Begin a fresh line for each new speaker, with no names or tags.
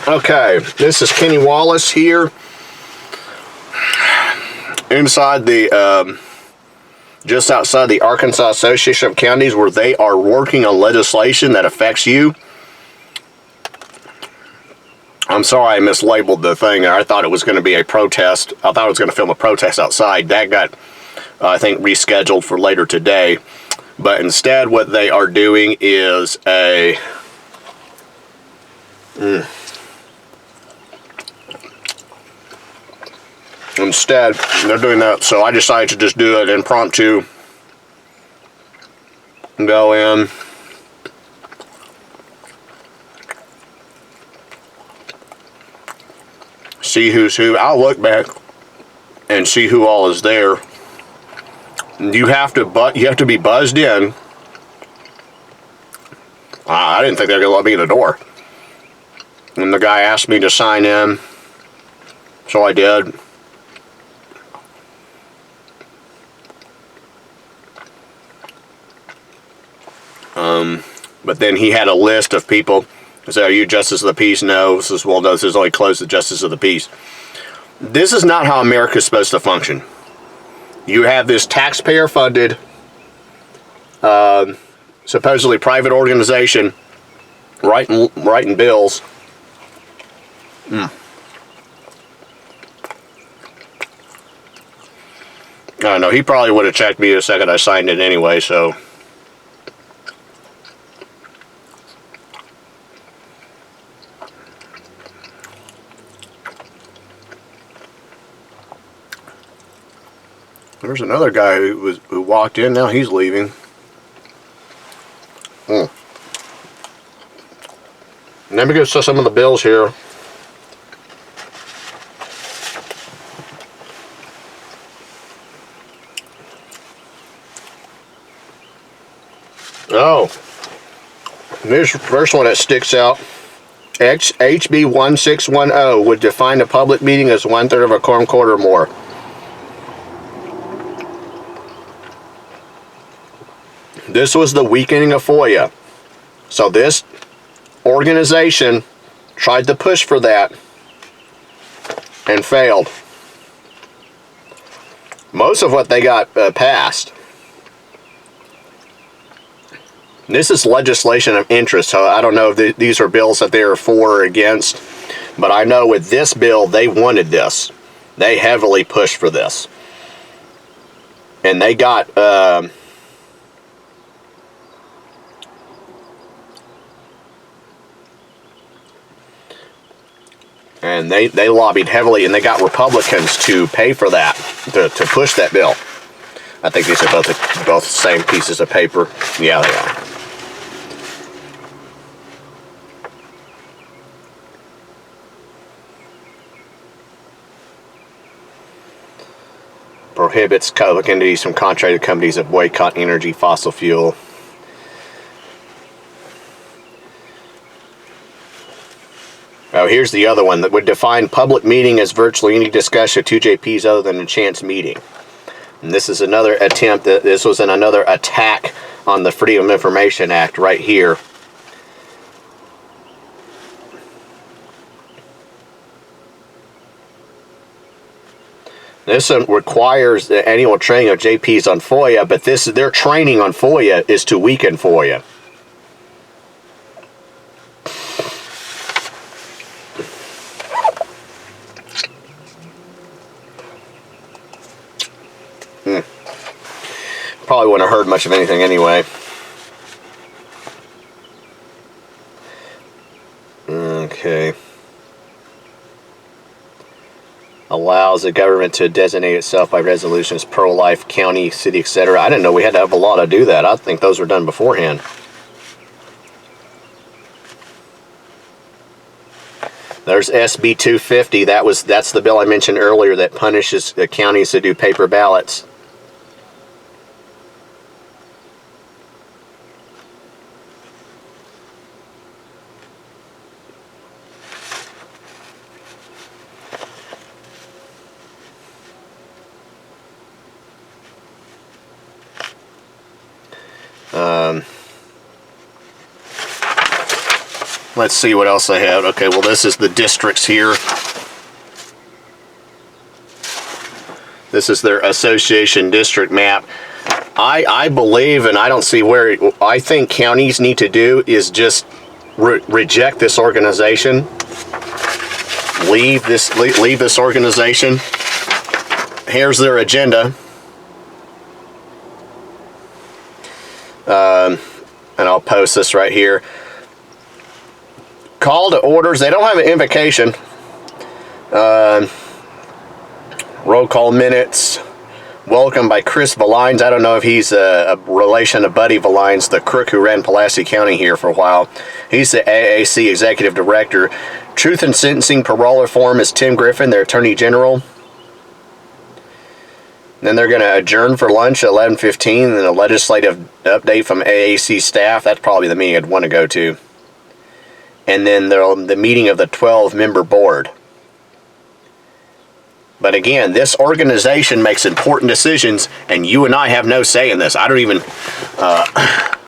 Okay, this is Kenny Wallace here inside the just outside the Arkansas Association of Counties, where they are working on legislation that affects you. I'm sorry I mislabeled the thing there. I thought it was going to be a protest. I thought I was going to film a protest outside. That got, I think, rescheduled for later today. But instead what they are doing is a... Instead, they're doing that, so I decided to just do it impromptu. Go in. See who's who. I'll look back and see who all is there. You have to be buzzed in. I didn't think they were going to let me in the door. And the guy asked me to sign in, so I did. But then he had a list of people. I said, "Are you Justice of the Peace?" No. This is, well, no, this is only closed to Justice of the Peace. This is not how America is supposed to function. You have this taxpayer-funded, supposedly private organization writing bills. I don't know. He probably would have checked me the second I signed it anyway, so... There's another guy who walked in. Now he's leaving. Let me go to some of the bills here. Oh, there's the first one that sticks out. HB 1610 would define a public meeting as 1/3 of a quorum court or more. This was the weakening of FOIA. So this organization tried to push for that and failed. Most of what they got passed. This is legislation of interest, so I don't know if these are bills that they are for or against, but I know with this bill, they wanted this. They heavily pushed for this. And they got... and they lobbied heavily, and they got Republicans to pay for that, to push that bill. I think these are both the same pieces of paper. Yeah, they are. Prohibits public entities from contracting companies that boycott energy, fossil fuel. Oh, here's the other one that would define public meeting as virtually any discussion of two JPs other than a chance meeting. And this is another attempt, this was another attack on the Freedom of Information Act right here. This requires the annual training of JPs on FOIA, but their training on FOIA is to weaken FOIA. Probably wouldn't have heard much of anything anyway. Okay. Allows the government to designate itself by resolution as pro-life, county, city, etc. I didn't know we had to have a law to do that. I think those were done beforehand. There's SB 250. That's the bill I mentioned earlier that punishes the counties that do paper ballots. let's see what else they have. Okay, well, this is the districts here. This is their association district map. I believe, and I don't see where, I think counties need to do is just reject this organization. Leave this organization. Here's their agenda. And I'll post this right here. Call to orders. They don't have an invocation. Roll call minutes. Welcome by Chris Valines. I don't know if he's a relation to Buddy Valines, the crook who ran Pulaski County here for a while. He's the AAC Executive Director. Truth in Sentencing Parole Reform is Tim Griffin, their Attorney General. Then they're going to adjourn for lunch at 11:15, and a legislative update from AAC staff. That's probably the meeting I'd want to go to. And then the meeting of the 12-member board. But again, this organization makes important decisions, and you and I have no say in this. I don't even...